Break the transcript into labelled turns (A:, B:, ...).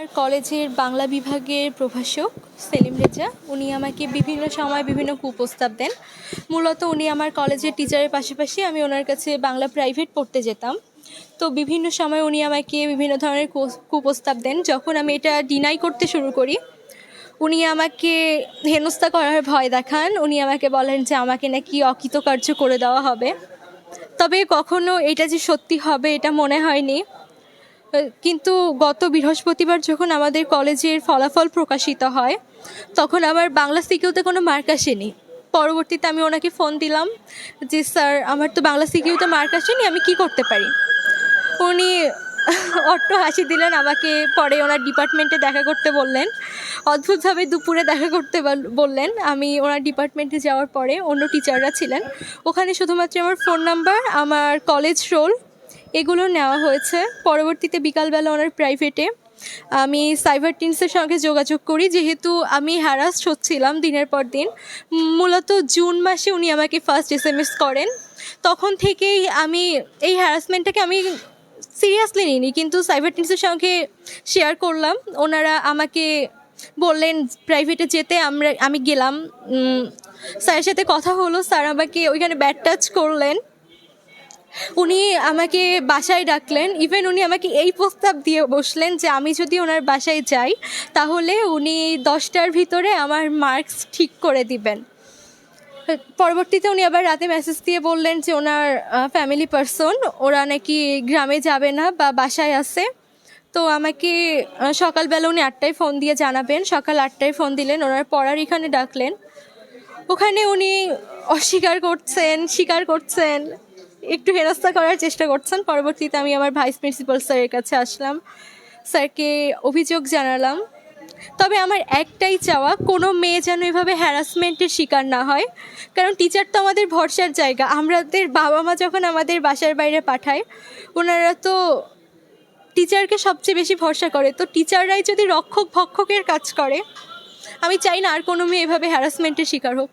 A: আমার কলেজের বাংলা বিভাগের প্রভাষক সেলিম রেজা, উনি আমাকে বিভিন্ন সময় বিভিন্ন কুপ্রস্তাব দেন। মূলত উনি আমার কলেজের টিচারের পাশাপাশি আমি ওনার কাছে বাংলা প্রাইভেট পড়তে যেতাম। তো বিভিন্ন সময় উনি আমাকে বিভিন্ন ধরনের কুপ্রস্তাব দেন। যখন আমি এটা ডিনাই করতে শুরু করি, উনি আমাকে হেনস্থা করার ভয় দেখান। উনি আমাকে বলেন যে আমাকে নাকি অকৃতকার্য করে দেওয়া হবে। তবে কখনো এটা যে সত্যি হবে এটা মনে হয়নি। কিন্তু গত বৃহস্পতিবার যখন আমাদের কলেজের ফলাফল প্রকাশিত হয়, তখন আমার বাংলা সিকিউতে কোনো মার্ক আসেনি। পরবর্তীতে আমি ওনাকে ফোন দিলাম যে স্যার, আমার তো বাংলা সিকিউতে মার্ক আসেনি, আমি কি করতে পারি? উনি অট্ট হাসি দিলেন, আমাকে পরে ওনার ডিপার্টমেন্টে দেখা করতে বললেন। অদ্ভুতভাবে দুপুরে দেখা করতে বললেন। আমি ওনার ডিপার্টমেন্টে যাওয়ার পরে অন্য টিচাররা ছিলেন ওখানে, শুধুমাত্র আমার ফোন নাম্বার, আমার কলেজ রোল এগুলো নেওয়া হয়েছে। পরবর্তীতে বিকালবেলা ওনার প্রাইভেটে আমি সাইবার টিমসের সঙ্গে যোগাযোগ করি, যেহেতু আমি হ্যারাস হচ্ছিলাম দিনের পর দিন। মূলত জুন মাসে উনি আমাকে ফার্স্ট SMS করেন। তখন থেকেই আমি এই হ্যারাসমেন্টটাকে আমি সিরিয়াসলি নিইনি, কিন্তু সাইবার টিমসের সঙ্গে শেয়ার করলাম। ওনারা আমাকে বললেন প্রাইভেটে যেতে। আমি গেলাম, স্যারের সাথে কথা হলো। স্যার আমাকে ওইখানে ব্যাড টাচ করলেন। উনি আমাকে বাসায় ডাকলেন। ইভেন উনি আমাকে এই প্রস্তাব দিয়ে বসলেন যে আমি যদি ওনার বাসায় যাই তাহলে উনি 10টার ভিতরে আমার মার্কস ঠিক করে দিবেন। পরবর্তীতে উনি আবার রাতে মেসেজ দিয়ে বললেন যে ওনার ফ্যামিলি পারসন, ওরা নাকি গ্রামে যাবে না বা বাসায় আছে। তো আমাকে সকালবেলা উনি 8টায় ফোন দিয়ে জানাবেন। সকাল 8টায় ফোন দিলেন, ওনার পড়ার এখানে ডাকলেন। ওখানে উনি অস্বীকার করছেন, স্বীকার করছেন, একটু হেনস্থা করার চেষ্টা করছেন। পরবর্তীতে আমি আমার ভাইস প্রিন্সিপাল স্যারের কাছে আসলাম, স্যারকে অভিযোগ জানালাম। তবে আমার একটাই চাওয়া, কোনো মেয়ে যেন এভাবে হ্যারাসমেন্টের শিকার না হয়। কারণ টিচার তো আমাদের ভরসার জায়গা। আমাদের বাবা মা যখন আমাদের বাসার বাইরে পাঠায়, ওনারা তো টিচারকে সবচেয়ে বেশি ভরসা করে। তো টিচাররাই যদি রক্ষক ভক্ষকের কাজ করে, আমি চাই না আর কোনো মেয়ে এভাবে হ্যারাসমেন্টের শিকার হোক।